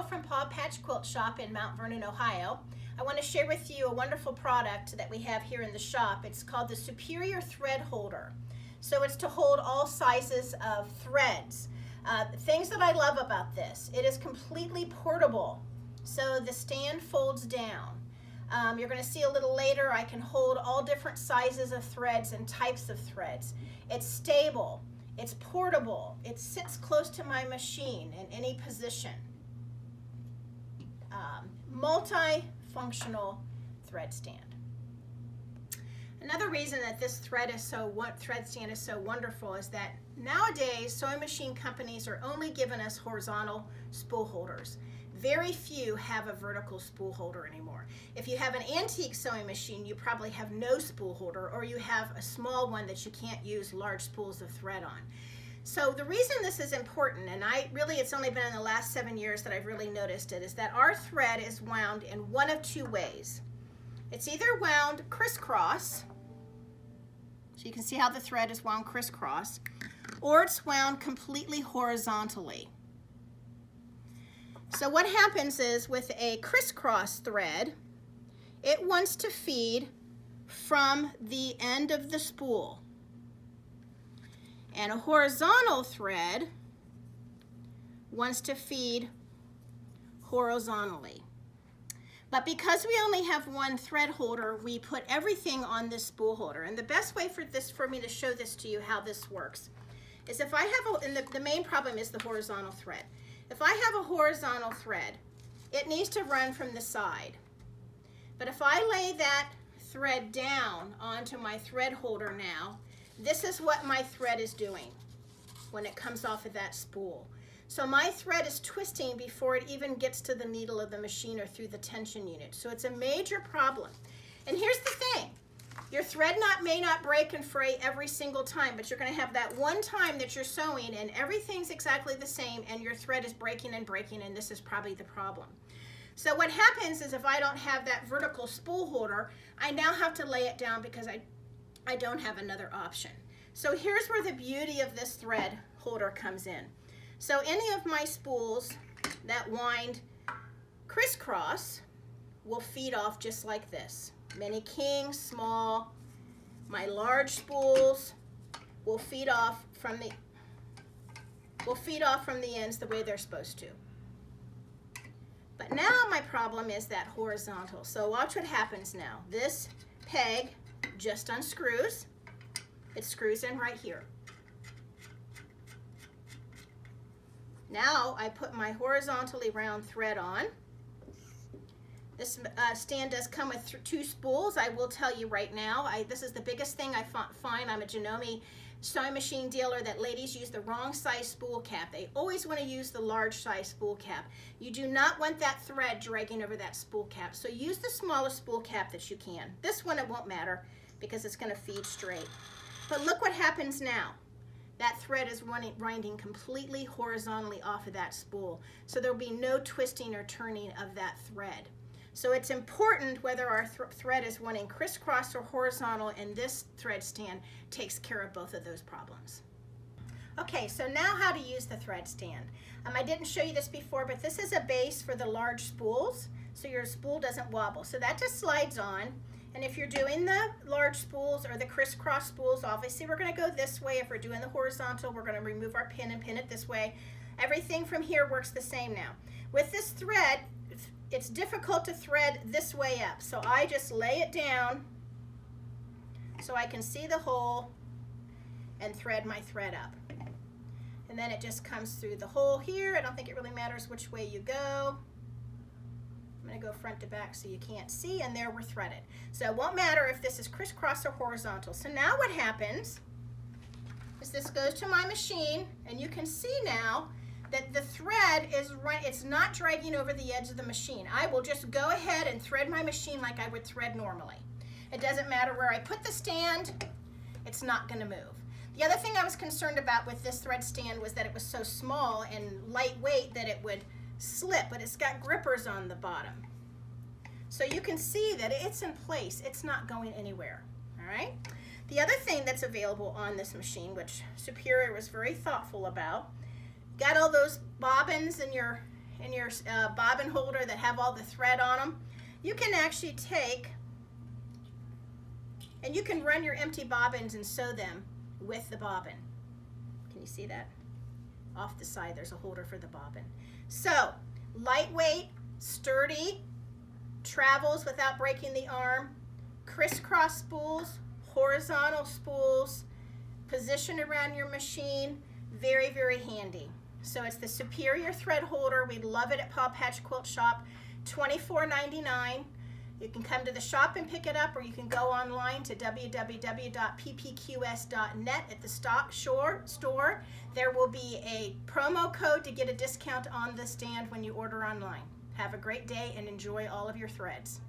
from Paw Patch Quilt Shop in Mount Vernon, Ohio. I want to share with you a wonderful product that we have here in the shop. It's called the Superior Thread Holder. So it's to hold all sizes of threads. Things that I love about this, it is completely portable. So the stand folds down. You're going to see a little later I can hold all different sizes of threads and types of threads. It's stable. It's portable. It sits close to my machine in any position. Multi-functional thread stand. Another reason that this thread stand is so wonderful is that nowadays sewing machine companies are only giving us horizontal spool holders. Very few have a vertical spool holder anymore. If you have an antique sewing machine, you probably have no spool holder, or you have a small one that you can't use large spools of thread on. So the reason this is important, and it's only been in the last 7 years that I've really noticed it, is that our thread is wound in one of two ways. It's either wound crisscross, so you can see how the thread is wound crisscross, or it's wound completely horizontally. So what happens is with a crisscross thread, it wants to feed from the end of the spool. And a horizontal thread wants to feed horizontally. But because we only have one thread holder, we put everything on this spool holder. And the best way for me to show this to you how this works is if I have and the main problem is the horizontal thread. If I have a horizontal thread, it needs to run from the side. But if I lay that thread down onto my thread holder now, this is what my thread is doing when it comes off of that spool. So my thread is twisting before it even gets to the needle of the machine or through the tension unit. So it's a major problem. And here's the thing. Your thread may not break and fray every single time, but you're going to have that one time that you're sewing and everything's exactly the same and your thread is breaking, and this is probably the problem. So what happens is if I don't have that vertical spool holder, I now have to lay it down because I don't have another option. So here's where the beauty of this thread holder comes in. So any of my spools that wind crisscross will feed off just like this. Mini king, small, my large spools will feed off from the ends the way they're supposed to. But now my problem is that horizontal. So watch what happens now. This peg just unscrews. It screws in right here. Now I put my horizontally round thread on. This stand does come with two spools. I will tell you right now, this is the biggest thing I find. I'm a Janome sewing machine dealer that ladies use the wrong size spool cap. They always want to use the large size spool cap. You do not want that thread dragging over that spool cap. So use the smallest spool cap that you can. This one, it won't matter because it's going to feed straight. But look what happens now. That thread is winding completely horizontally off of that spool. So there'll be no twisting or turning of that thread. So it's important whether our thread is winding crisscross or horizontal, and this thread stand takes care of both of those problems. Okay, so now how to use the thread stand. I didn't show you this before, but this is a base for the large spools, so your spool doesn't wobble. So that just slides on, and if you're doing the large spools or the crisscross spools, obviously we're going to go this way. If we're doing the horizontal, we're going to remove our pin and pin it this way. Everything from here works the same now. With this thread, it's difficult to thread this way up, so I just lay it down so I can see the hole and thread my thread up. And then it just comes through the hole here. I don't think it really matters which way you go. I'm going to go front to back so you can't see, and there we're threaded. So it won't matter if this is crisscross or horizontal. So now what happens is this goes to my machine, and you can see now that the thread it's not dragging over the edge of the machine. I will just go ahead and thread my machine like I would thread normally. It doesn't matter where I put the stand, it's not going to move. The other thing I was concerned about with this thread stand was that it was so small and lightweight that it would slip, but it's got grippers on the bottom. So you can see that it's in place. It's not going anywhere, all right? The other thing that's available on this machine, which Superior was very thoughtful about, got all those bobbins in your in your bobbin holder that have all the thread on them, you can actually take and you can run your empty bobbins and sew them with the bobbin. Can you see that? Off the side, there's a holder for the bobbin. So, lightweight, sturdy, travels without breaking the arm, crisscross spools, horizontal spools, position around your machine, very, very handy. So it's the Superior Thread Holder. We love it at Paw Patch Quilt Shop, $24.99. You can come to the shop and pick it up, or you can go online to www.ppqs.net at the store. There will be a promo code to get a discount on the stand when you order online. Have a great day and enjoy all of your threads.